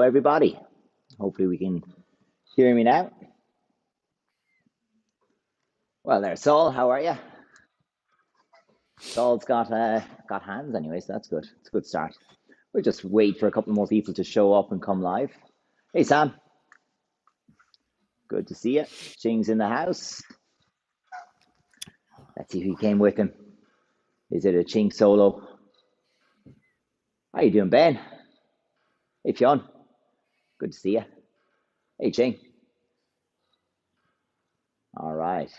everybody. Hopefully we can hear me now. Well, there, Saul. How are you? Saul's got hands anyway, so that's good. It's a good start. We'll just wait for a couple more people to show up and come live. Hey, Sam. Good to see you. Ching's in the house. Let's see who came with him. Is it a Ching solo? How you doing, Ben? Hey, Fionn. Good to see you. Hey, Ching. All right.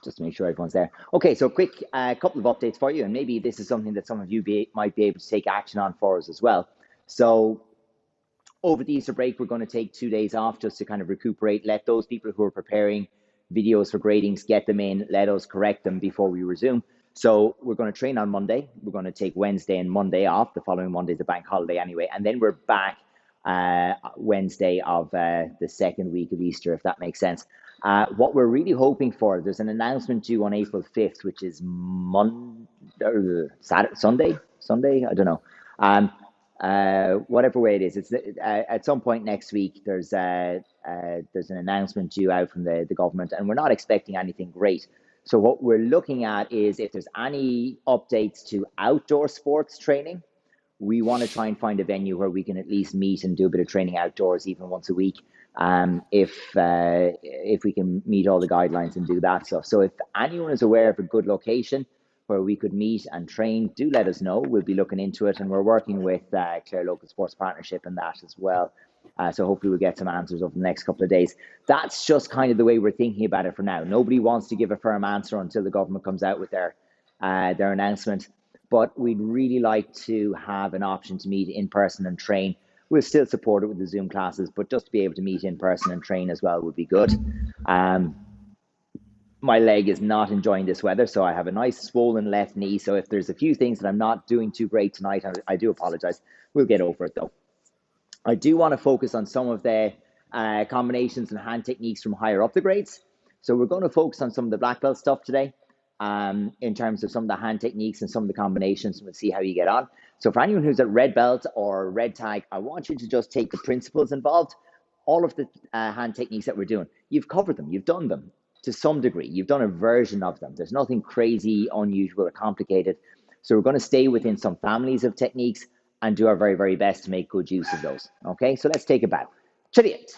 Just to make sure everyone's there. Okay, so quick couple of updates for you, and maybe this is something that some of you might be able to take action on for us as well. So over the Easter break, we're going to take 2 days off just to kind of recuperate, let those people who are preparing videos for gradings get them in, let us correct them before we resume. So we're going to train on Monday. We're going to take Wednesday and Monday off. The following Monday is a bank holiday anyway. And then we're back Wednesday of the second week of Easter, if that makes sense. What we're really hoping for, there's an announcement due on April 5th, which is Sunday, I don't know. Whatever way it is, it's at some point next week. There's an announcement due out from the government, and we're not expecting anything great. So what we're looking at is if there's any updates to outdoor sports training, we want to try and find a venue where we can at least meet and do a bit of training outdoors even once a week. If we can meet all the guidelines and do that stuff. So if anyone is aware of a good location where we could meet and train, do let us know. We'll be looking into it, and we're working with Clare Local Sports Partnership and that as well. So hopefully we'll get some answers over the next couple of days. That's just kind of the way we're thinking about it for now. Nobody wants to give a firm answer until the government comes out with their announcement. But we'd really like to have an option to meet in person and train. We'll still support it with the Zoom classes, but just to be able to meet in person and train as well would be good. My leg is not enjoying this weather, so I have a nice swollen left knee. So if there's a few things that I'm not doing too great tonight, I do apologize. We'll get over it though. I do want to focus on some of the combinations and hand techniques from higher up the grades. So we're going to focus on some of the black belt stuff today. In terms of some of the hand techniques and some of the combinations, and we'll see how you get on. So for anyone who's at red belt or red tag, I want you to just take the principles involved. All of the hand techniques that we're doing, you've covered them, you've done them to some degree, you've done a version of them. There's nothing crazy, unusual, or complicated. So we're going to stay within some families of techniques and do our very, very best to make good use of those. Okay, so let's take a bow. Chiliet.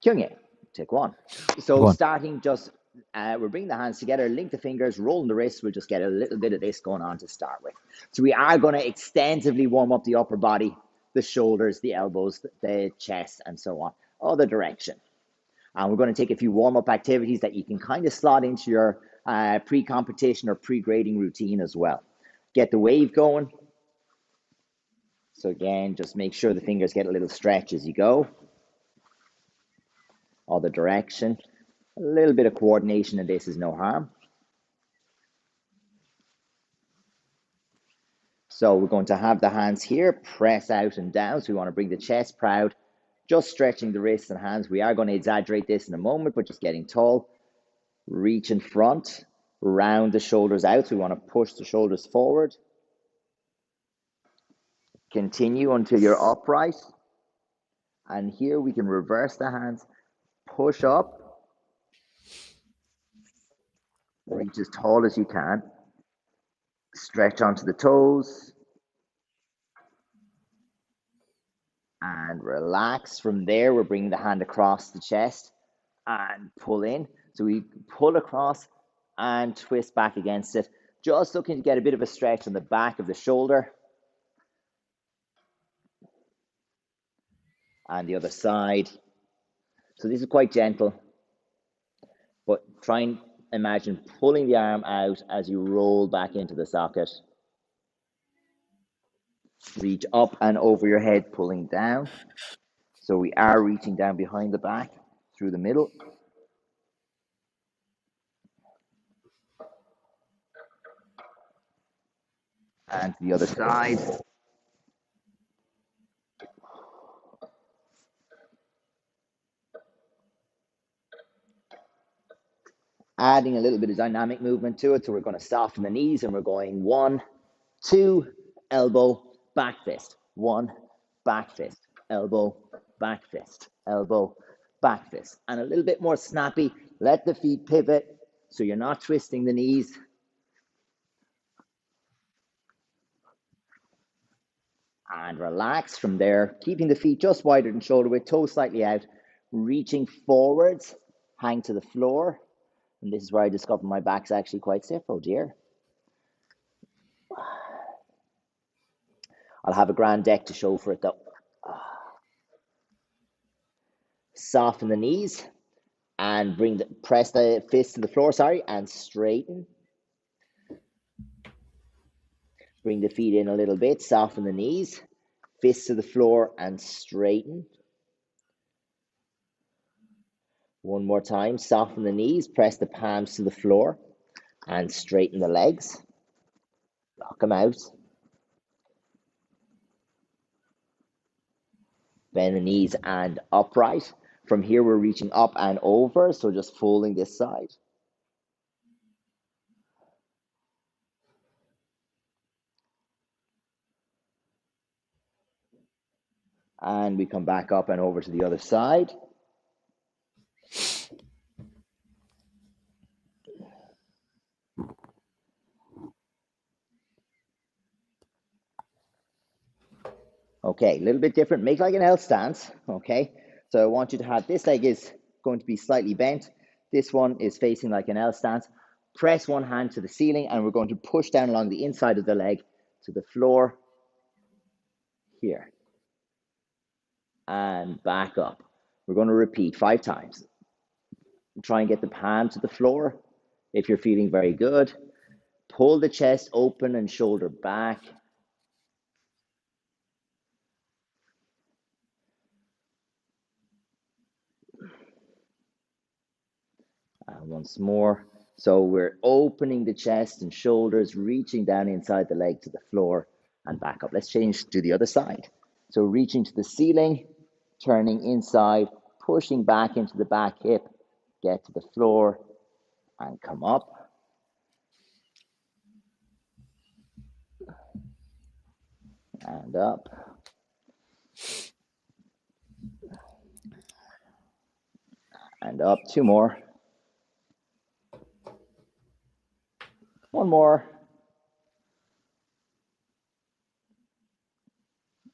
Kyungye. Take one. So starting just we're bringing the hands together, link the fingers, rolling the wrists. We'll just get a little bit of this going on to start with. So we are going to extensively warm up the upper body, the shoulders, the elbows, the chest, and so on, other direction. And we're going to take a few warm-up activities that you can kind of slot into your pre-competition or pre-grading routine as well. Get the wave going. So again, just make sure the fingers get a little stretch as you go. Other direction. A little bit of coordination in this is no harm. So we're going to have the hands here, press out and down. So we want to bring the chest proud, just stretching the wrists and hands. We are going to exaggerate this in a moment, but just getting tall. Reach in front, round the shoulders out. So we want to push the shoulders forward. Continue until you're upright. And here we can reverse the hands, push up. Reach as tall as you can. Stretch onto the toes. And relax. From there, we're bringing the hand across the chest and pull in. So we pull across and twist back against it. Just looking to get a bit of a stretch on the back of the shoulder. And the other side. So this is quite gentle. But try and imagine pulling the arm out as you roll back into the socket. Reach up and over your head, pulling down. So we are reaching down behind the back, through the middle. And to the other side. Adding a little bit of dynamic movement to it. So we're going to soften the knees and we're going 1, 2, elbow, back fist. 1, back fist, elbow, back fist, elbow, back fist. And a little bit more snappy. Let the feet pivot so you're not twisting the knees. And relax from there, keeping the feet just wider than shoulder width, toes slightly out, reaching forwards, hang to the floor. And this is where I discover my back's actually quite stiff, oh dear. I'll have a grand deck to show for it though. Soften the knees and press the fist to the floor, and straighten. Bring the feet in a little bit, soften the knees, fist to the floor and straighten. One more time, soften the knees, press the palms to the floor and straighten the legs. Lock them out. Bend the knees and upright. From here, we're reaching up and over, so just folding this side. And we come back up and over to the other side. Okay, a little bit different. Make like an L stance, okay? So I want you to have, this leg is going to be slightly bent. This one is facing like an L stance. Press one hand to the ceiling and we're going to push down along the inside of the leg to the floor here. And back up. We're going to repeat 5 times. Try and get the palm to the floor if you're feeling very good. Pull the chest open and shoulder back. And once more. So we're opening the chest and shoulders, reaching down inside the leg to the floor and back up. Let's change to the other side. So reaching to the ceiling, turning inside, pushing back into the back hip, get to the floor and come up. And up. And up. 2 more. 1 more.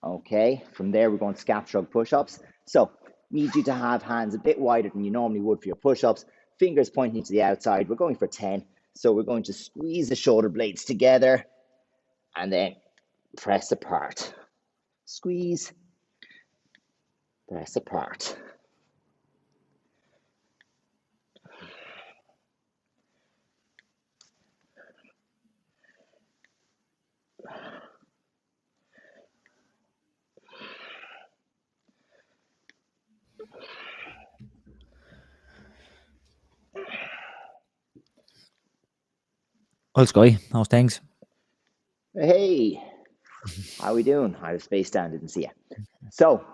Okay, from there we're going to scap shrug push-ups. So need you to have hands a bit wider than you normally would for your push-ups. Fingers pointing to the outside. We're going for 10. So we're going to squeeze the shoulder blades together and then press apart. Squeeze, press apart. Well, Sky, how's things? Hey, how we doing? I was spaced down, didn't see you. So,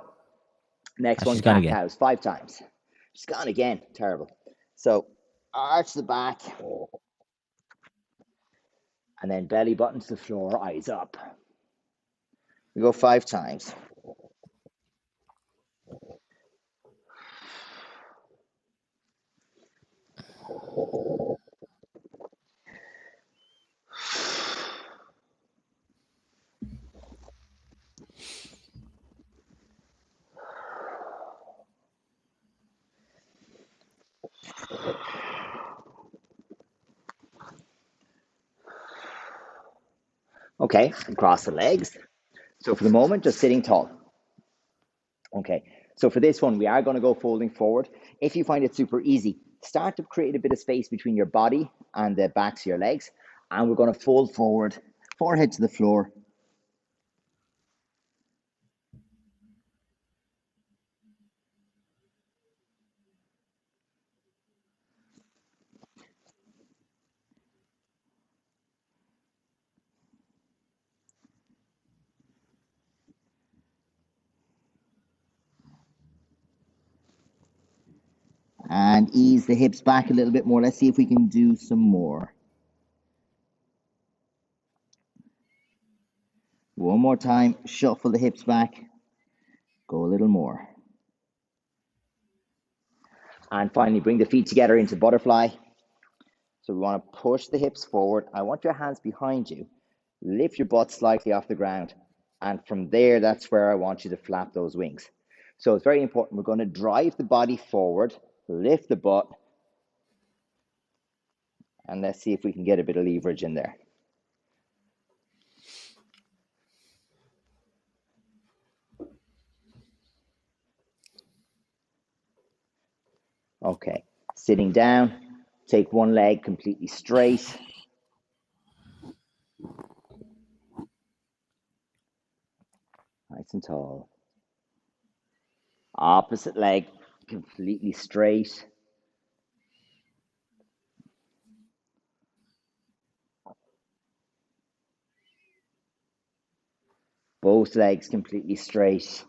next one, She's gone cat again. cows, 5 times. She's gone again, terrible. So, arch the back, and then belly button to the floor, eyes up. We go 5 times. Okay, and cross the legs. So for the moment, just sitting tall. Okay, so for this one, we are going to go folding forward. If you find it super easy, start to create a bit of space between your body and the backs of your legs. And we're going to fold forward, forehead to the floor. And ease the hips back a little bit more. Let's see if we can do some more. One more time, shuffle the hips back, go a little more. And finally, bring the feet together into butterfly. So we want to push the hips forward. I want your hands behind you. Lift your butt slightly off the ground. And from there, that's where I want you to flap those wings. So it's very important. We're going to drive the body forward, lift the butt, and let's see if we can get a bit of leverage in there. Okay, sitting down, take one leg completely straight. Nice and tall. Opposite leg completely straight. Both legs completely straight.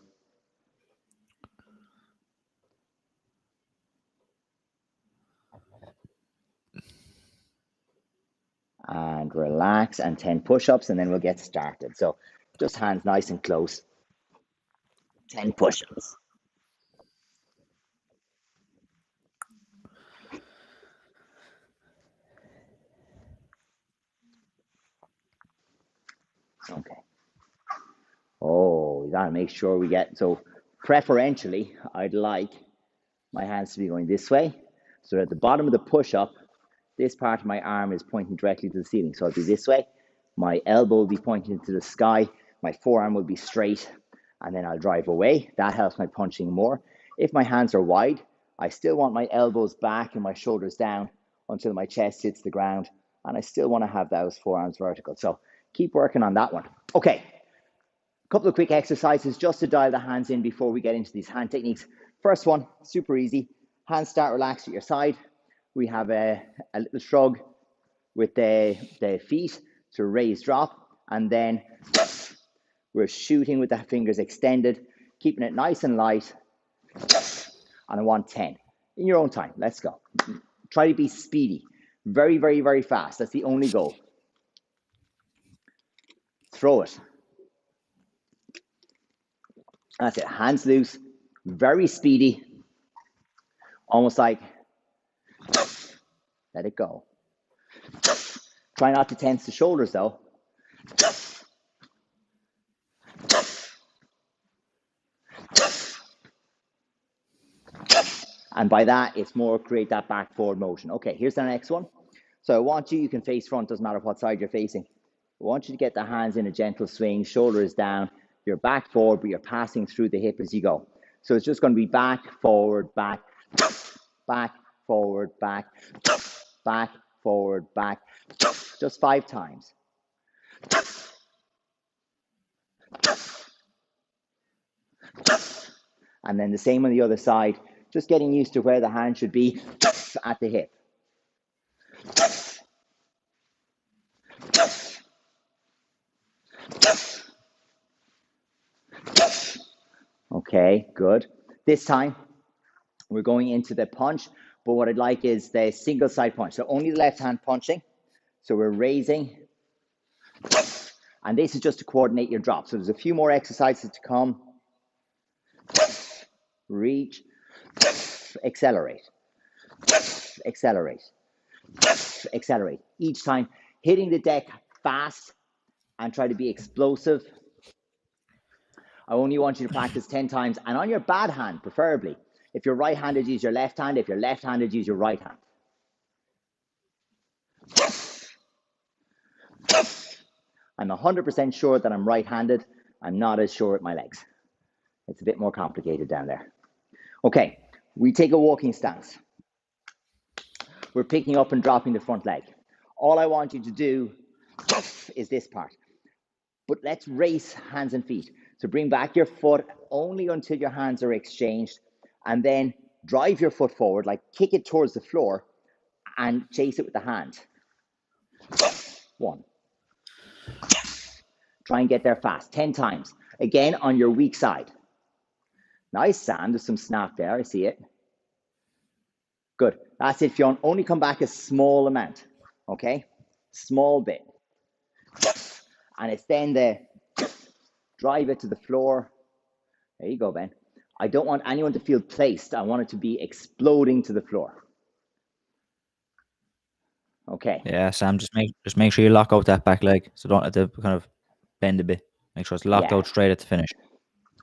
And relax, and 10 push-ups, and then we'll get started. So just hands nice and close. 10 push-ups. Okay. Oh, we gotta make sure we get, so preferentially, I'd like my hands to be going this way. So at the bottom of the push-up, this part of my arm is pointing directly to the ceiling. So I'll be this way. My elbow will be pointing to the sky. My forearm will be straight, and then I'll drive away. That helps my punching more. If my hands are wide, I still want my elbows back and my shoulders down until my chest hits the ground. And I still want to have those forearms vertical. So keep working on that one. Okay. A couple of quick exercises just to dial the hands in before we get into these hand techniques. First one, super easy. Hands start relaxed at your side. We have a little shrug with the feet to raise, drop, and then we're shooting with the fingers extended, keeping it nice and light. And I want 10 in your own time. Let's go. Try to be speedy. Very, very, very fast. That's the only goal. Throw it. That's it. Hands loose. Very speedy. Almost like let it go. Try not to tense the shoulders though. And by that, it's more create that back forward motion. Okay, here's the next one. So I want you can face front, doesn't matter what side you're facing. I want you to get the hands in a gentle swing, shoulders down, you're back forward, but you're passing through the hip as you go. So it's just going to be back, forward, back, back, forward, back, back, forward, back, just 5 times. And then the same on the other side, just getting used to where the hand should be at the hip. Okay, good. This time, we're going into the punch, but what I'd like is the single side punch. So only the left hand punching. So we're raising, and this is just to coordinate your drop. So there's a few more exercises to come. Reach, accelerate, accelerate, accelerate. Each time hitting the deck fast and try to be explosive. I only want you to practice 10 times, and on your bad hand, preferably. If you're right-handed, use your left hand. If you're left-handed, use your right hand. I'm 100% sure that I'm right-handed. I'm not as sure with my legs. It's a bit more complicated down there. Okay, we take a walking stance. We're picking up and dropping the front leg. All I want you to do is this part. But let's race hands and feet. So bring back your foot only until your hands are exchanged, and then drive your foot forward, like kick it towards the floor and chase it with the hand. 1. Try and get there fast, 10 times. Again, on your weak side. Nice, Sam. There's some snap there. I see it. Good. That's it, Fionn. Only come back a small amount. Okay? Small bit. And it's then the drive it to the floor. There you go, Ben. I don't want anyone to feel placed. I want it to be exploding to the floor. Okay. Yeah, Sam, just make sure you lock out that back leg, so don't let it kind of bend a bit. Make sure it's locked out straight at the finish.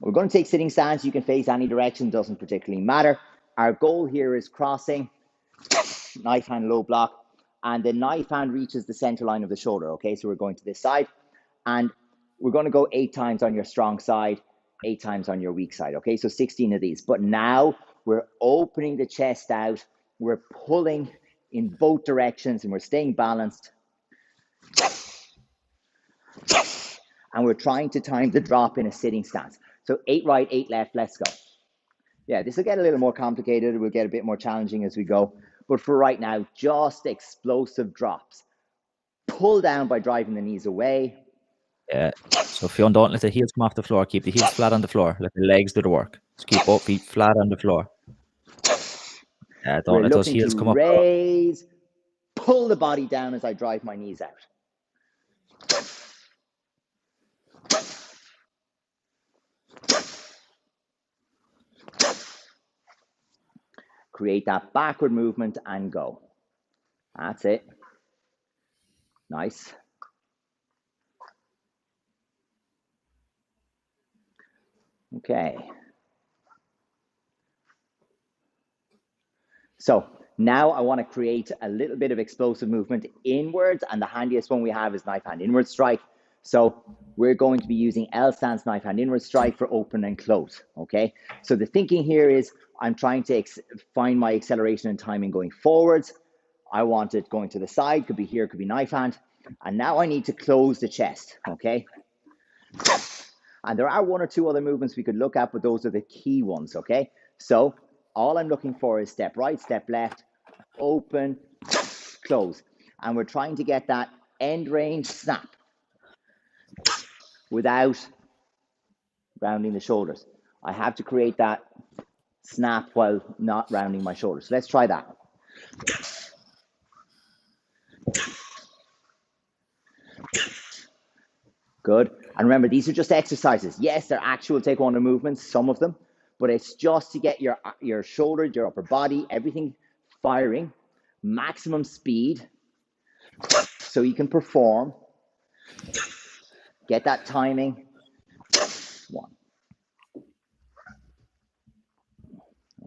We're going to take sitting stance. You can face any direction, doesn't particularly matter. Our goal here is crossing, knife hand low block, and the knife hand reaches the center line of the shoulder. Okay, so we're going to this side, and we're going to go 8 times on your strong side, 8 times on your weak side. Okay, so 16 of these. But now we're opening the chest out. We're pulling in both directions, and we're staying balanced. And we're trying to time the drop in a sitting stance. So 8 right, 8 left, let's go. Yeah, this will get a little more complicated. It will get a bit more challenging as we go. But for right now, just explosive drops. Pull down by driving the knees away. Yeah. So Fionn, don't let the heels come off the floor. Keep the heels flat on the floor. Let the legs do the work. Just keep both feet flat on the floor. Yeah, don't let those heels come up. Raise, pull the body down as I drive my knees out. Create that backward movement and go. That's it. Nice. Okay. So now I want to create a little bit of explosive movement inwards, and the handiest one we have is knife hand inward strike. So we're going to be using L stance knife hand inward strike for open and close, okay? So the thinking here is I'm trying to find my acceleration and timing going forwards. I want it going to the side, could be here, could be knife hand. And now I need to close the chest, okay? And there are 1 or 2 other movements we could look at, but those are the key ones, okay? So all I'm looking for is step right, step left, open, close. And we're trying to get that end range snap without rounding the shoulders. I have to create that snap while not rounding my shoulders. So let's try that. Good. And remember, these are just exercises. Yes, they're actual taekwondo movements, some of them, but it's just to get your shoulders, your upper body, everything firing, maximum speed, so you can perform. Get that timing. 1.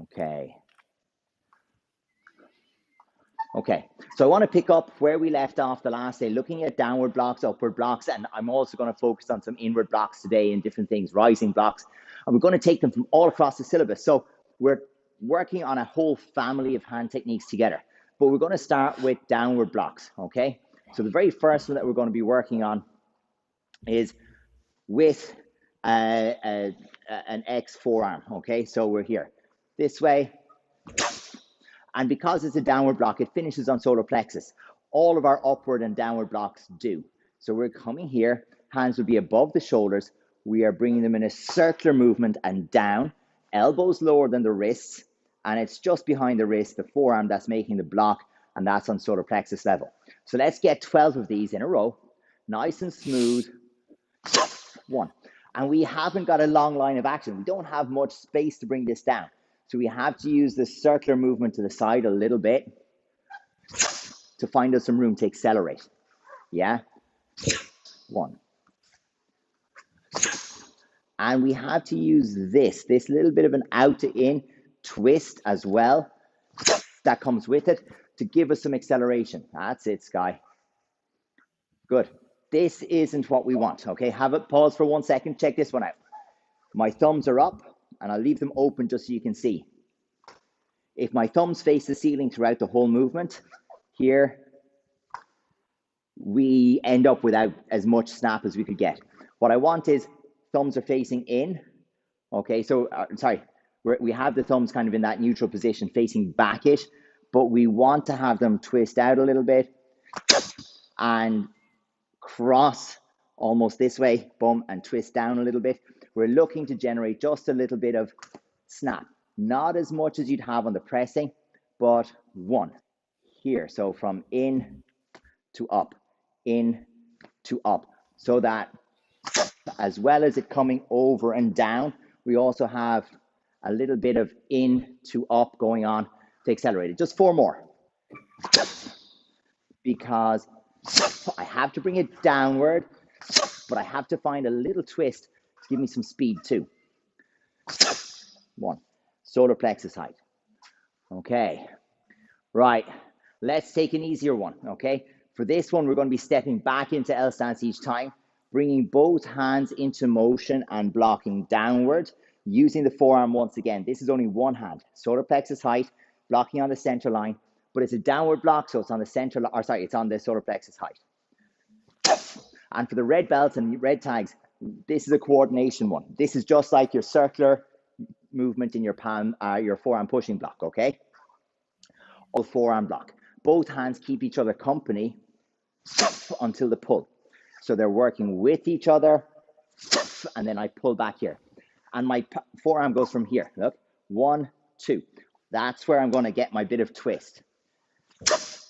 Okay. Okay, so I want to pick up where we left off the last day, looking at downward blocks, upward blocks, and I'm also going to focus on some inward blocks today and different things, rising blocks, and we're going to take them from all across the syllabus. So we're working on a whole family of hand techniques together, but we're going to start with downward blocks, okay? So the very first one that we're going to be working on is with an X forearm, okay? So we're here, this way. And because it's a downward block, it finishes on solar plexus. All of our upward and downward blocks do. So we're coming here, hands would be above the shoulders. We are bringing them in a circular movement and down, elbows lower than the wrists, and it's just behind the wrist, the forearm that's making the block, and that's on solar plexus level. So let's get 12 of these in a row, nice and smooth. 1. And we haven't got a long line of action. We don't have much space to bring this down. So we have to use this circular movement to the side a little bit to find us some room to accelerate. Yeah? 1. And we have to use this little bit of an out to in twist as well that comes with it to give us some acceleration. That's it, Sky. Good. This isn't what we want, okay? Have it pause for 1 second. Check this one out. My thumbs are up, and I'll leave them open just so you can see. If my thumbs face the ceiling throughout the whole movement, here, we end up without as much snap as we could get. What I want is thumbs are facing in, okay? So, we have the thumbs kind of in that neutral position facing back-ish, but we want to have them twist out a little bit and cross almost this way, boom, and twist down a little bit. We're looking to generate just a little bit of snap. Not as much as you'd have on the pressing, but 1 here. So from in to up, so that As well as it coming over and down, we also have a little bit of in to up going on to accelerate it. Just 4 more. Because I have to bring it downward, but I have to find a little twist to give me some speed too. 1. Solar plexus height. Okay. Right. Let's take an easier one, okay? For this one, we're going to be stepping back into L stance each time, bringing both hands into motion and blocking downward, using the forearm once again. This is only one hand, solar plexus height, blocking on the center line, but it's a downward block, so it's on the center, or sorry, it's on the solar plexus height. And for the red belts and red tags, this is a coordination one. This is just like your circular movement in your palm, your forearm pushing block, okay? Or forearm block. Both hands keep each other company until the pull. So they're working with each other, and then I pull back here. And my forearm goes from here. Look, 1, 2. That's where I'm going to get my bit of twist.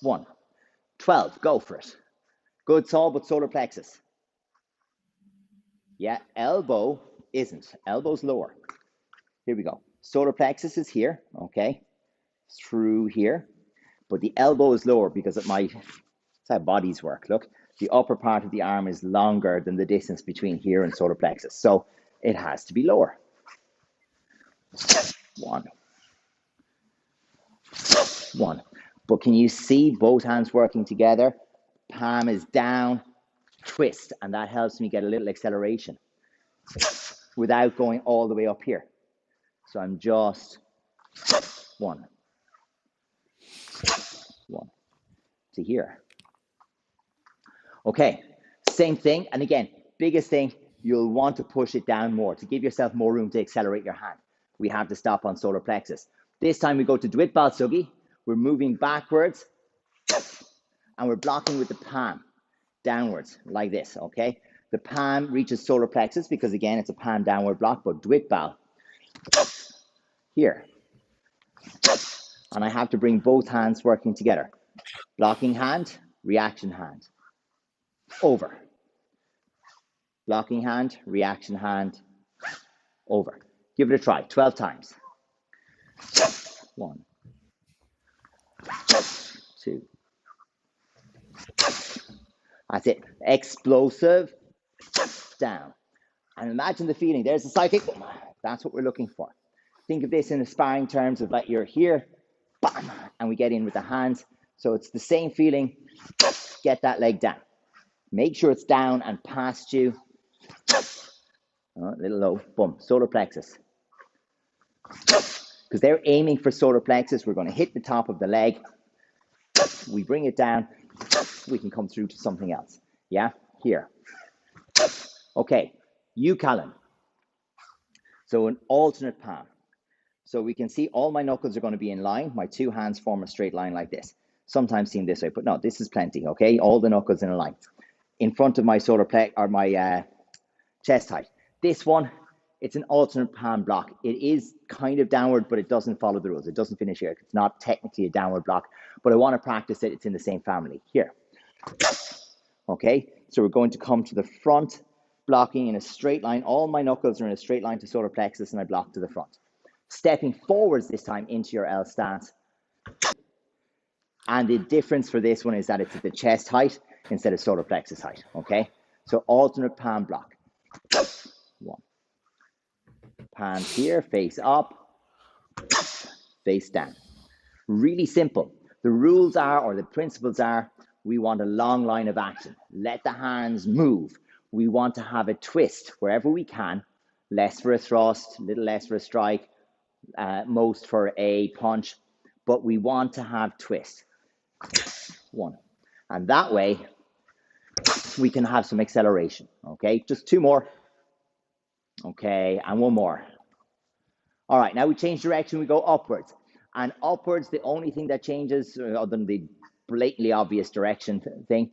1, 12. Go for it. Good Saul, but solar plexus. Yeah, elbow isn't. Elbow's lower. Here we go. Solar plexus is here, okay, through here. But the elbow is lower because that's how bodies work. Look, the upper part of the arm is longer than the distance between here and solar plexus. So it has to be lower. 1. 1. But can you see both hands working together? Palm is down, twist, and that helps me get a little acceleration without going all the way up here. So I'm just 1 to here. Okay, same thing. And again, biggest thing, you'll want to push it down more to give yourself more room to accelerate your hand. We have to stop on solar plexus. This time we go to Dwitbal Sugi. We're moving backwards and we're blocking with the palm downwards like this, okay? The palm reaches solar plexus because again, it's a palm downward block, but Dwitbal here. And I have to bring both hands working together. Blocking hand, reaction hand. Over. Blocking hand, reaction hand, over. Give it a try, 12 times. 1, 2. That's it. Explosive, down. And imagine the feeling. There's the side kick. That's what we're looking for. Think of this in the sparring terms of like you're here, bam, and we get in with the hands. So it's the same feeling. Get that leg down. Make sure it's down and past you. Oh, a little low. Boom. Solar plexus. Because they're aiming for solar plexus. We're going to hit the top of the leg. We bring it down. We can come through to something else. Yeah? Here. Okay. You, Callan. So an alternate palm. So we can see all my knuckles are going to be in line. My 2 hands form a straight line like this. Sometimes seen this way, but no, this is plenty, okay? All the knuckles in a line. In front of my solar plex or my chest height. This one, it's an alternate palm block. It is kind of downward, but it doesn't follow the rules. It doesn't finish here. It's not technically a downward block, but I want to practice it. It's in the same family. Here. Okay, so we're going to come to the front, blocking in a straight line. All my knuckles are in a straight line to solar plexus, and I block to the front. Stepping forwards this time into your L stance. And the difference for this one is that it's at the chest height instead of solar plexus height, okay? So alternate palm block. 1. Palms here, face up, face down. Really simple. The rules are, or the principles are, we want a long line of action. Let the hands move. We want to have a twist wherever we can. Less for a thrust, little less for a strike, most for a punch. But we want to have twist. 1. And that way, we can have some acceleration. Okay, just 2 more. Okay, and 1 more. All right, now we change direction, we go upwards. And upwards, the only thing that changes, other than the blatantly obvious direction thing,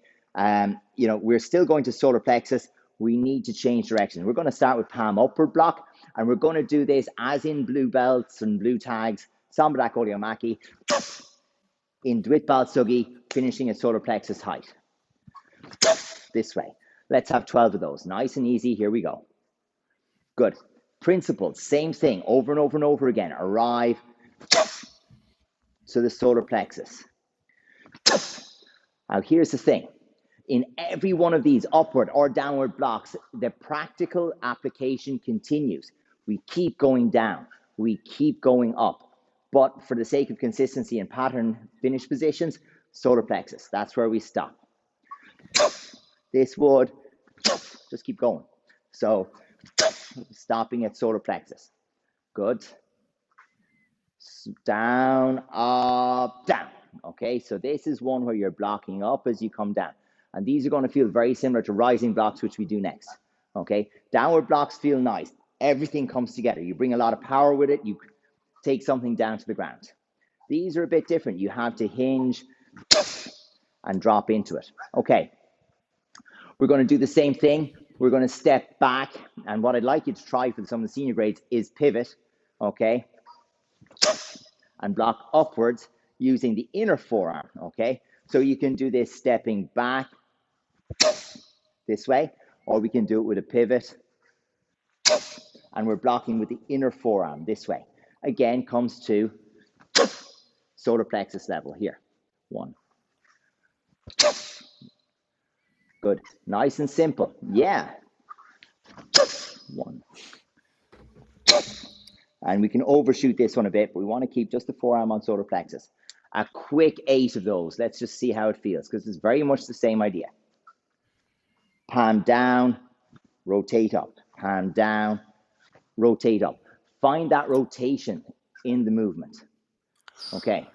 we're still going to solar plexus. We need to change direction. We're going to start with palm upward block, and we're going to do this as in blue belts and blue tags, Sambadak Oliomaki, in Dwitbal Sugi, finishing at solar plexus height. This way. Let's have 12 of those. Nice and easy. Here we go. Good. Principle, same thing, over and over and over again. Arrive to the solar plexus. Now, here's the thing. In every one of these upward or downward blocks, the practical application continues. We keep going down. We keep going up. But for the sake of consistency and pattern finish positions, solar plexus, that's where we stop. This would just keep going. So stopping at solar plexus. Good. Down, up, down. Okay, so this is one where you're blocking up as you come down. And these are going to feel very similar to rising blocks, which we do next. Okay, downward blocks feel nice. Everything comes together. You bring a lot of power with it. You take something down to the ground. These are a bit different. You have to hinge and drop into it. Okay, we're going to do the same thing. We're going to step back. And what I'd like you to try for some of the senior grades is pivot. Okay, and block upwards using the inner forearm. Okay, so you can do this stepping back this way, or we can do it with a pivot, and we're blocking with the inner forearm this way. Again, comes to solar plexus level here. 1. Good. Nice and simple. Yeah. 1. And we can overshoot this one a bit, but we want to keep just the forearm on solar plexus. A quick 8 of those. Let's just see how it feels, because it's very much the same idea. Palm down, rotate up. Palm down, rotate up. Find that rotation in the movement. Okay.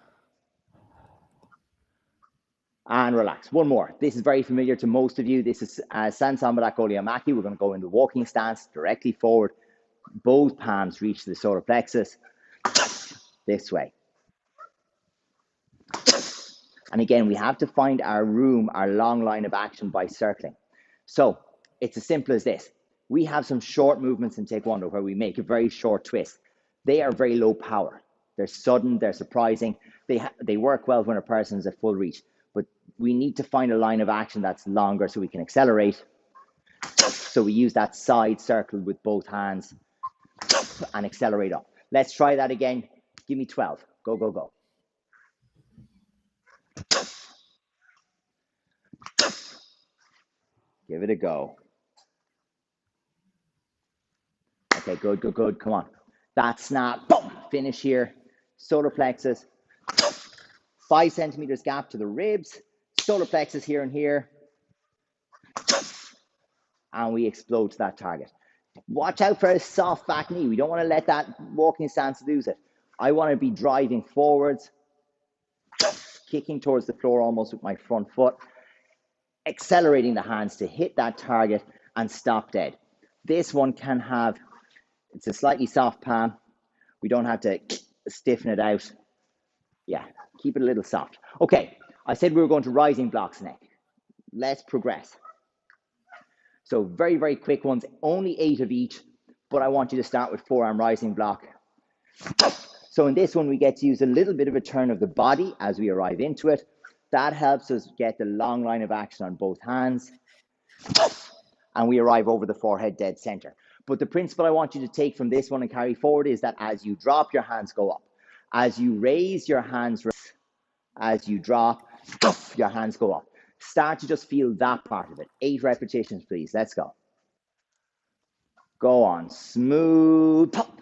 And relax. One more. This is very familiar to most of you. This is Sansambadak Oliamaki. We're going to go in the walking stance, directly forward. Both palms reach the solar plexus. This way. And again, we have to find our room, our long line of action by circling. So it's as simple as this. We have some short movements in Taekwondo where we make a very short twist. They are very low power. They're sudden, they're surprising. They work well when a person is at full reach. But we need to find a line of action that's longer so we can accelerate. So we use that side circle with both hands and accelerate up. Let's try that again. Give me 12. Go, go, go. Give it a go. Okay, good, good, good. Come on. That snap. Boom. Finish here. Solar plexus. 5 centimeters gap to the ribs. Solar plexus here and here. And we explode to that target. Watch out for a soft back knee. We don't want to let that walking stance lose it. I want to be driving forwards, kicking towards the floor almost with my front foot, accelerating the hands to hit that target and stop dead. This one can have, it's a slightly soft palm. We don't have to stiffen it out. Yeah, keep it a little soft. Okay, I said we were going to rising blocks next. Let's progress. So very, very quick ones, only 8 of each, but I want you to start with forearm rising block. So in this one, we get to use a little bit of a turn of the body as we arrive into it. That helps us get the long line of action on both hands. And we arrive over the forehead dead center. But the principle I want you to take from this one and carry forward is that as you drop, your hands go up. As you raise, your hands, as you drop, your hands go up. Start to just feel that part of it. 8 repetitions, please. Let's go. Go on. Smooth top.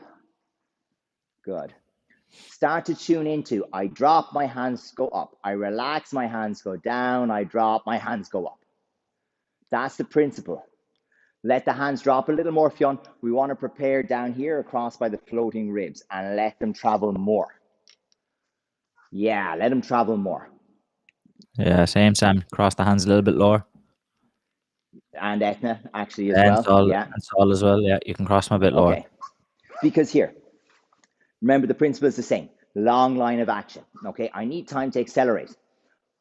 Good. Start to tune into, I drop, my hands go up. I relax, my hands go down. I drop, my hands go up. That's the principle. Let the hands drop a little more, Fionn. We want to prepare down here across by the floating ribs and let them travel more. Yeah, let them travel more. Yeah, same, Sam. Cross the hands a little bit lower. And Etna, actually, as well. Sol, yeah. And Sol as well. Yeah, you can cross them a bit lower. Okay. Because here, remember the principle is the same. Long line of action. Okay, I need time to accelerate.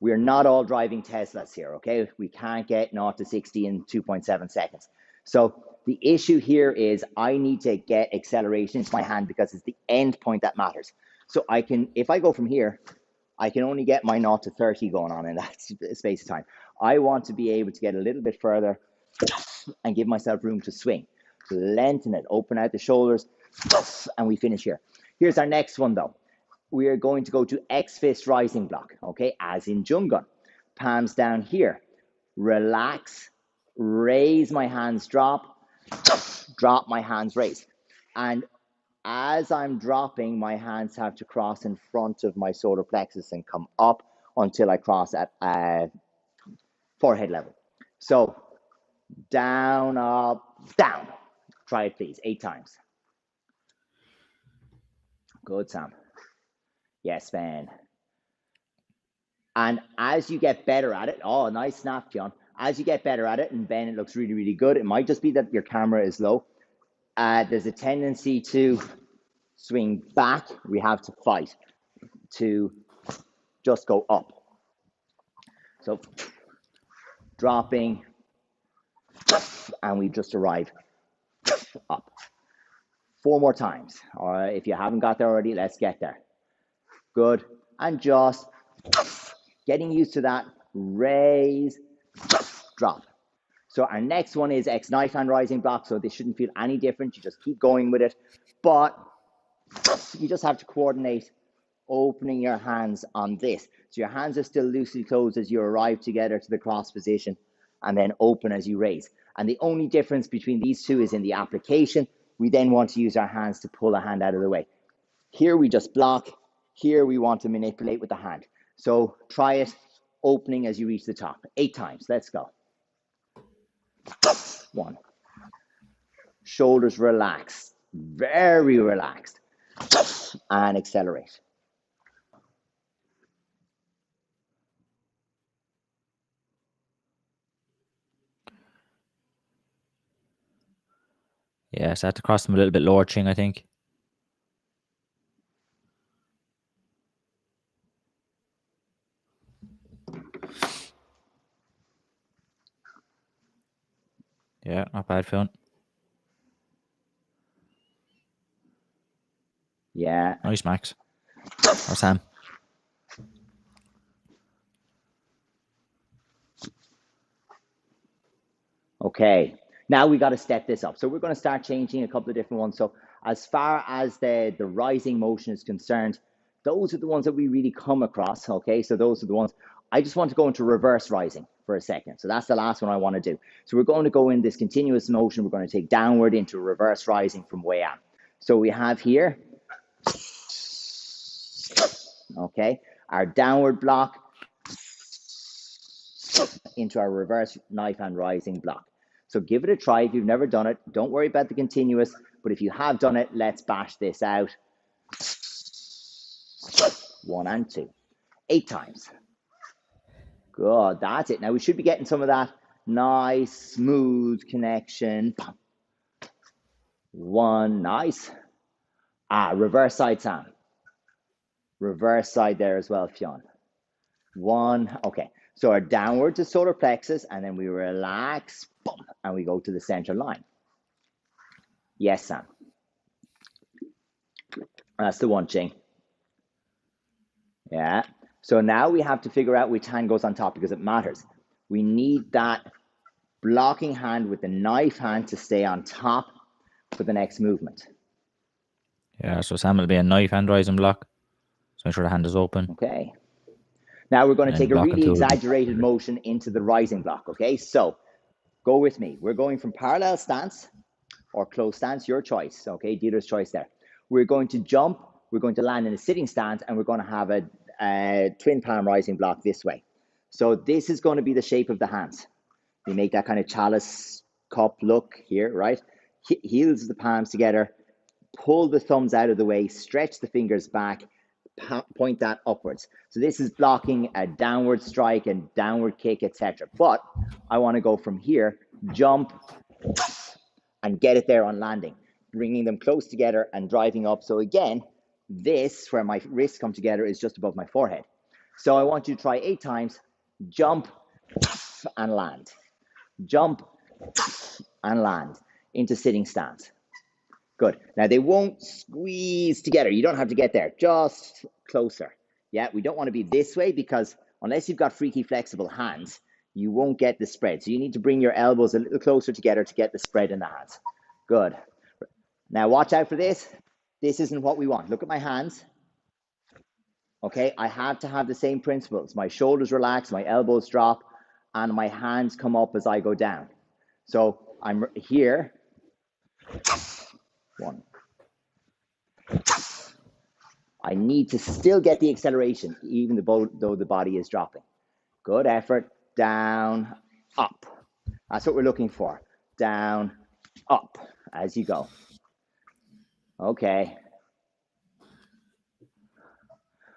We're not all driving Teslas here, okay? We can't get 0 to 60 in 2.7 seconds. So the issue here is I need to get acceleration into my hand because it's the end point that matters. So I can, if I go from here, I can only get my 0 to 30 going on in that space of time. I want to be able to get a little bit further and give myself room to swing. Lengthen it, open out the shoulders, and we finish here. Here's our next one though. We are going to go to X fist rising block, okay, as in Jungun. Palms down here, relax, raise my hands, drop my hands, raise. And as I'm dropping, my hands have to cross in front of my solar plexus and come up until I cross at forehead level. So down, up, down. Try it, please, 8 times. Good, Sam. Yes, Ben. And as you get better at it, oh, nice snap, John. As you get better at it, and Ben, it looks really, really good. It might just be that your camera is low. There's a tendency to swing back. We have to fight to just go up. So dropping, and we just arrive up. 4 more times. Or if you haven't got there already, let's get there. Good. And just getting used to that. Raise, drop. So our next one is X knife hand rising block. So this shouldn't feel any different. You just keep going with it. But you just have to coordinate opening your hands on this. So your hands are still loosely closed as you arrive together to the cross position, and then open as you raise. And the only difference between these two is in the application. We then want to use our hands to pull a hand out of the way. Here we just block. Here we want to manipulate with the hand. So try it, opening as you reach the top. 8 times. Let's go. 1. Shoulders relaxed, very relaxed, and accelerate. Yeah, so I had to cross them a little bit lower, Ching, I think. Yeah, not bad, Phil. Yeah. Nice, Max. Or Sam. Okay. Now we got to step this up. So we're going to start changing a couple of different ones. So as far as the rising motion is concerned, those are the ones that we really come across. Okay. So those are the ones. I just want to go into reverse rising for a second. So that's the last one I want to do. So we're going to go in this continuous motion. We're going to take downward into reverse rising from way up. So we have here, okay, our downward block into our reverse knife hand rising block. So give it a try. If you've never done it, don't worry about the continuous, but if you have done it, let's bash this out. 1 and 2. 8 times. Good, that's it. Now we should be getting some of that nice, smooth connection. 1, nice. Reverse side, Sam. Reverse side there as well, Fionn. 1, okay. So our downward to solar plexus, and then we relax, boom, and we go to the center line. Yes, Sam. That's the one, Ching. Yeah. So now we have to figure out which hand goes on top because it matters. We need that blocking hand with the knife hand to stay on top for the next movement. Yeah, so Sam will be a knife hand rising block. So make sure the hand is open. Okay. Now we're going to take a really exaggerated motion into the rising block, okay? So go with me. We're going from parallel stance or close stance, your choice, okay? Dealer's choice there. We're going to jump, we're going to land in a sitting stance, and we're going to have a twin palm rising block this way. So this is going to be the shape of the hands. We make that kind of chalice cup look here, right? Heels of the palms together, pull the thumbs out of the way, stretch the fingers back, point that upwards. So this is blocking a downward strike and downward kick, etc. But I want to go from here, jump, and get it there on landing, bringing them close together and driving up. So again, this, where my wrists come together, is just above my forehead. So I want you to try 8 times, jump and land. Jump and land into sitting stance. Good. Now they won't squeeze together. You don't have to get there, just closer. Yeah, we don't want to be this way because unless you've got freaky flexible hands, you won't get the spread. So you need to bring your elbows a little closer together to get the spread in the hands. Good. Now watch out for this. This isn't what we want. Look at my hands. Okay, I have to have the same principles. My shoulders relax, my elbows drop, and my hands come up as I go down. So I'm here. 1. I need to still get the acceleration, even though the body is dropping. Good effort. Down, up. That's what we're looking for. Down, up as you go. Okay.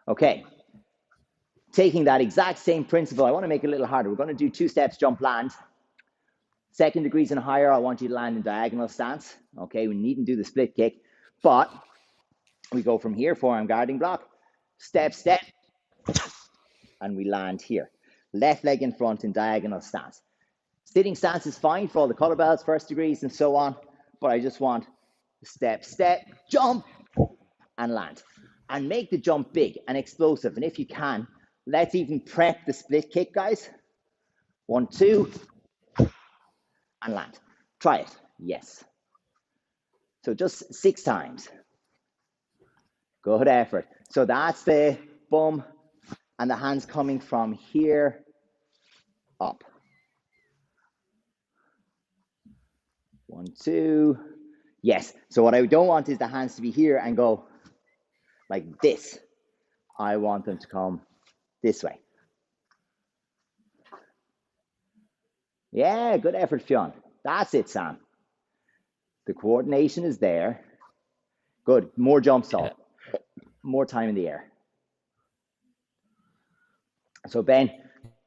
Okay. Taking that exact same principle, I want to make it a little harder. We're going to do 2 steps, jump, land. 2nd degrees and higher, I want you to land in diagonal stance. Okay, we needn't do the split kick, but we go from here, forearm guarding block, step, step, and we land here. Left leg in front in diagonal stance. Sitting stance is fine for all the color belts, 1st degrees, and so on, but I just want step, step, jump, and land. And make the jump big and explosive. And if you can, let's even prep the split kick, guys. 1, 2, and land. Try it. Yes. So just 6 times. Good effort. So that's the bum and the hands coming from here up. 1, 2. Yes. So what I don't want is the hands to be here and go like this. I want them to come this way. Yeah, good effort, Fionn. That's it, Sam. The coordination is there. Good. More jump stall. More time in the air. So, Ben,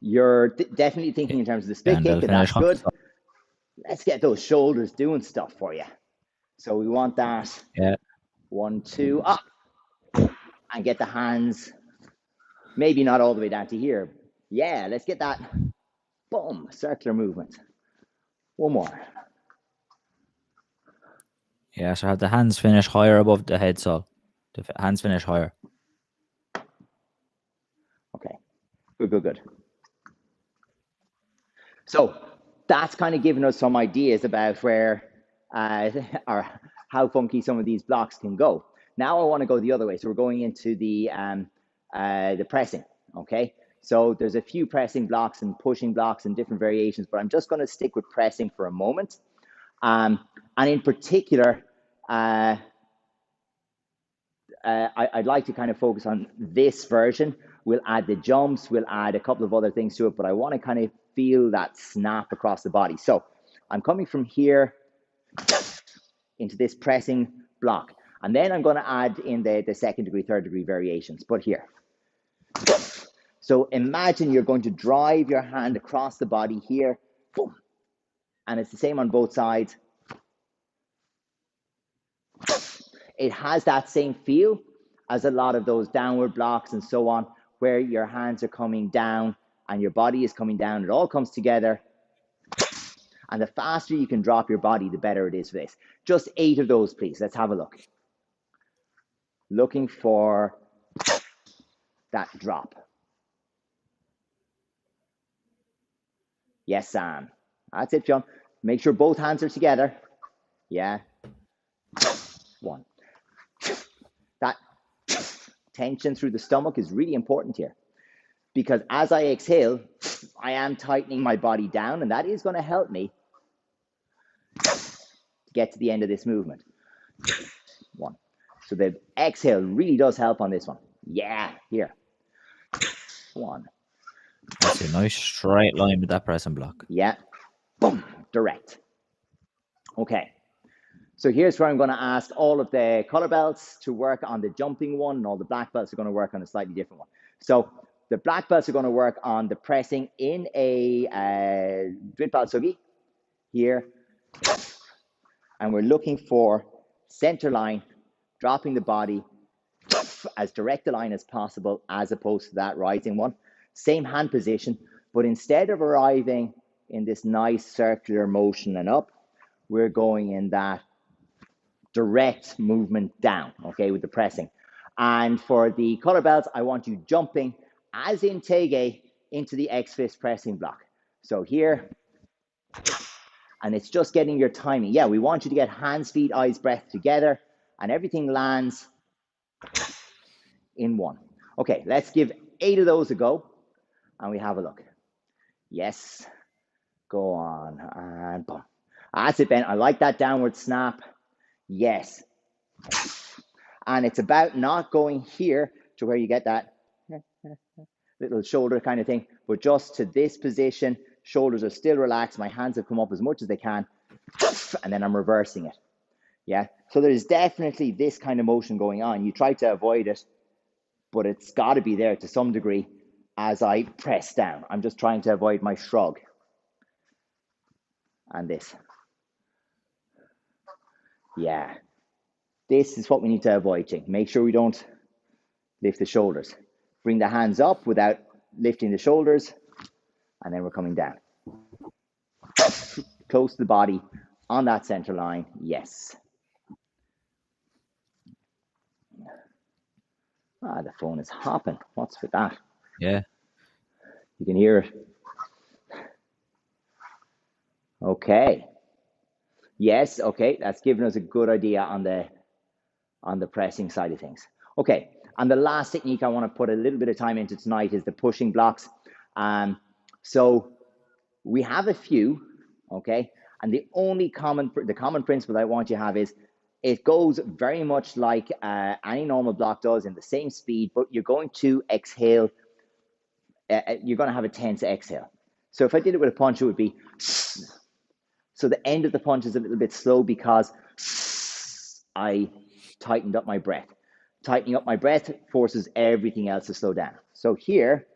you're definitely thinking in terms of the split kick, and that's good. Let's get those shoulders doing stuff for you. So we want that. Yeah. 1, 2, up. And get the hands, maybe not all the way down to here. Yeah, let's get that, boom, circular movement. 1 more. Yeah, so have the hands finish higher above the head, so the hands finish higher. Okay, good, good, good. So that's kind of given us some ideas about where or how funky some of these blocks can go. Now I want to go the other way. So we're going into the pressing, okay? So there's a few pressing blocks and pushing blocks and different variations, but I'm just going to stick with pressing for a moment. And in particular, I'd like to kind of focus on this version. We'll add the jumps, we'll add a couple of other things to it, but I want to kind of feel that snap across the body. So I'm coming from here into this pressing block. And then I'm going to add in the 2nd degree, 3rd degree variations, but here. So imagine you're going to drive your hand across the body here, boom, and it's the same on both sides. It has that same feel as a lot of those downward blocks and so on, where your hands are coming down and your body is coming down. It all comes together. And the faster you can drop your body, the better it is for this. Just 8 of those, please. Let's have a look. Looking for that drop. Yes, Sam. That's it, John. Make sure both hands are together. Yeah. 1. That tension through the stomach is really important here, because as I exhale, I am tightening my body down, and that is going to help me to get to the end of this movement. 1. So the exhale really does help on this one. Yeah, here. 1. That's a nice straight line with that pressing block. Yeah. Boom. Direct. Okay. So here's where I'm going to ask all of the color belts to work on the jumping one, and all the black belts are going to work on a slightly different one. So the black belts are going to work on the pressing in a Dritpal Sugi here. And we're looking for center line, dropping the body as direct a line as possible, as opposed to that rising one. Same hand position, but instead of arriving in this nice circular motion and up, we're going in that direct movement down, okay, with the pressing. And for the color belts, I want you jumping as in Tege into the X-fist pressing block. So here, and it's just getting your timing. Yeah, we want you to get hands, feet, eyes, breath together, and everything lands in one. Okay, let's give 8 of those a go, and we have a look. Yes, go on, and boom. That's it, Ben. I like that downward snap. Yes. And it's about not going here to where you get that little shoulder kind of thing, but just to this position. Shoulders are still relaxed. My hands have come up as much as they can, and then I'm reversing it. Yeah. So there's definitely this kind of motion going on. You try to avoid it, but it's got to be there to some degree as I press down. I'm just trying to avoid my shrug. And this. Yeah. This is what we need to avoid, Ching. Make sure we don't lift the shoulders. Bring the hands up without lifting the shoulders, and then we're coming down. Close to the body on that center line. Yes. Ah, the phone is hopping. What's with that? Yeah. You can hear it. Okay. Yes, okay. That's given us a good idea on the pressing side of things. Okay. And the last technique I want to put a little bit of time into tonight is the pushing blocks. So we have a few, okay? And the common principle I want you to have is it goes very much like any normal block does in the same speed, but you're going to exhale. You're going to have a tense exhale. So if I did it with a punch, it would be. So the end of the punch is a little bit slow because I tightened up my breath. Tightening up my breath forces everything else to slow down. So here,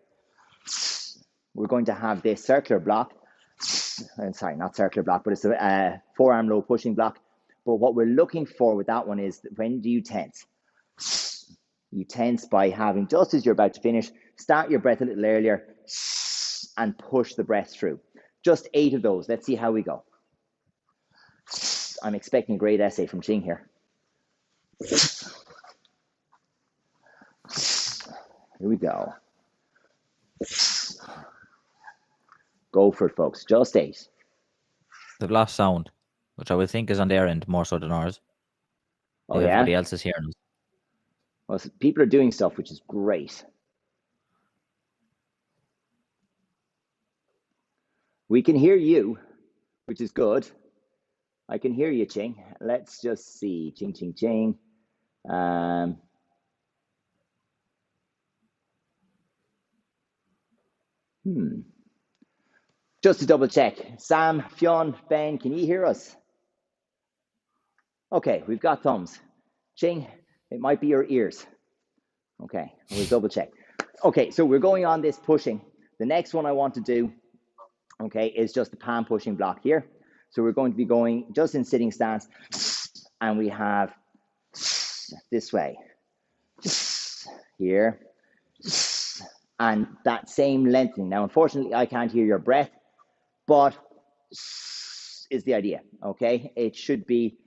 we're going to have this circular block. Sorry, not circular block, but it's a forearm low pushing block. But what we're looking for with that one is when do you tense? You tense by having, just as you're about to finish, start your breath a little earlier and push the breath through. Just 8 of those. Let's see how we go. I'm expecting a great essay from Ching here. Here we go. Go for it, folks. Just 8. The last sound, which I would think is on their end more so than ours. Oh, if yeah? everybody else is hearing us. Well, so people are doing stuff, which is great. We can hear you, which is good. I can hear you, Ching. Let's just see. Ching, ching, ching. Just to double check. Sam, Fionn, Ben, can you hear us? Okay, we've got thumbs. Ching, it might be your ears. Okay, we'll double check. Okay, so we're going on this pushing. The next one I want to do, okay, is just the palm pushing block here. So we're going to be going just in sitting stance, and we have this way, here, and that same lengthening. Now, unfortunately, I can't hear your breath, but is the idea, okay? It should be,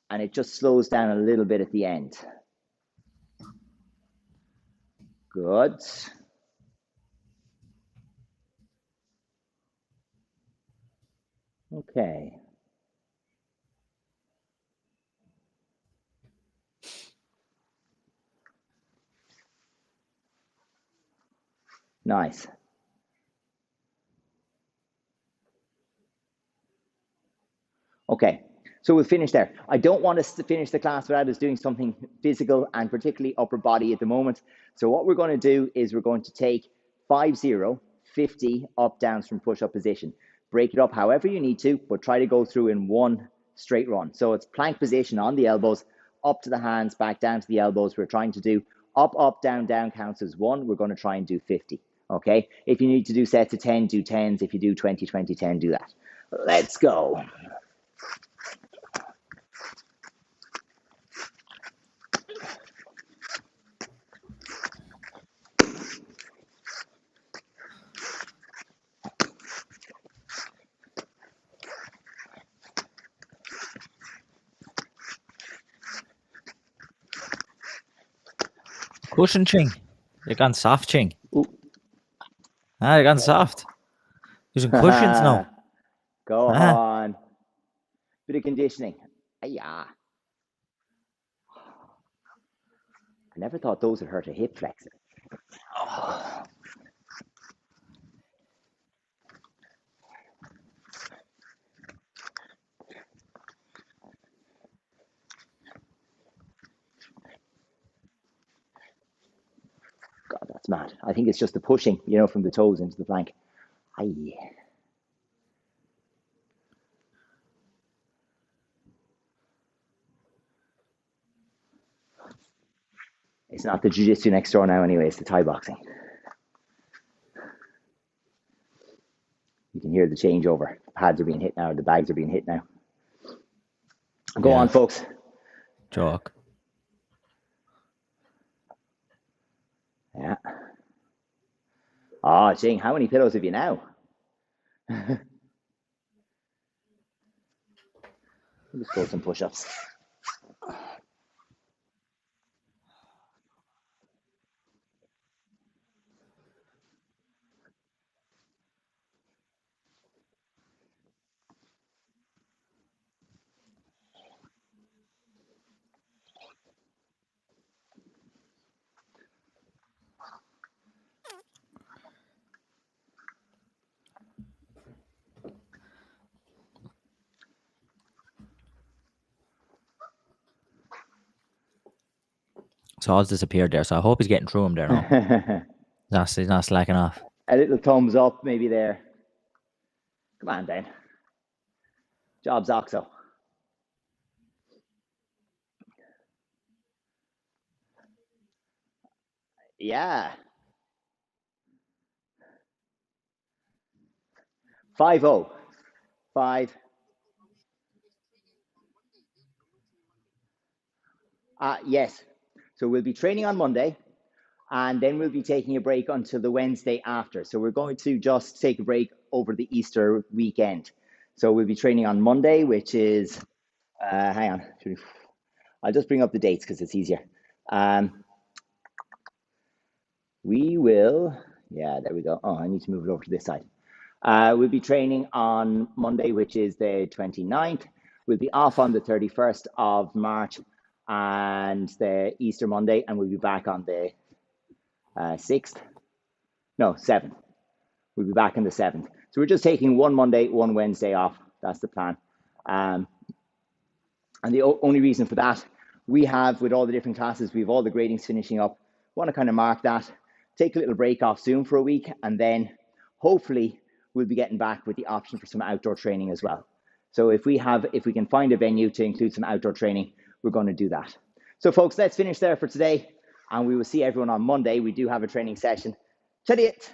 and it just slows down a little bit at the end. Good. Okay. Nice. Okay, so we'll finish there. I don't want us to finish the class without us doing something physical and particularly upper body at the moment. So what we're going to do is we're going to take 50 up downs from push-up position. Break it up however you need to, but try to go through in one straight run. So it's plank position on the elbows, up to the hands, back down to the elbows. We're trying to do up, down, down counts as 1. We're going to try and do 50, okay? If you need to do sets of 10, do 10s. If you do 20, 20, 10, do that. Let's go. Cushion, Ching. You're gone soft, Ching. Ooh. Ah, you're gone soft. Using cushions now. Go on. Bit of conditioning. Yeah. I never thought those would hurt a hip flexor. Oh. God, that's mad. I think it's just the pushing, from the toes into the plank. Aye. It's not the jiu-jitsu next door now anyway, it's the Thai boxing. You can hear the changeover. The pads are being hit now, the bags are being hit now. Go on, folks. Joke. Yeah. Oh, Jing, how many pillows have you now? Just go some push-ups. So all disappeared there. So I hope he's getting through him there now. He's not slacking off. A little thumbs up maybe there. Come on, Dan. Jobs Oxo. Yeah. 5-0. 5. Yes. So we'll be training on Monday, and then we'll be taking a break until the Wednesday after. So we're going to just take a break over the Easter weekend. So we'll be training on Monday, which is, hang on. I'll just bring up the dates because it's easier. We will, yeah, there we go. Oh, I need to move it over to this side. We'll be training on Monday, which is the 29th. We'll be off on the 31st of March and the Easter Monday, and we'll be back on the 6th. No, 7th. We'll be back on the 7th. So we're just taking one Monday, one Wednesday off. That's the plan. And the only reason for that, we have, with all the different classes, we have all the gradings finishing up. Want to kind of mark that, take a little break off soon for a week, and then hopefully we'll be getting back with the option for some outdoor training as well. So if we can find a venue to include some outdoor training, we're going to do that. So folks, let's finish there for today, and we will see everyone on Monday. We do have a training session. Chadiet,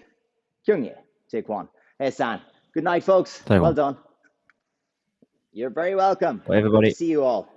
Kyungye, Jaquan, San. Good night, folks. Well done. You're very welcome. Bye, everybody. Good to see you all.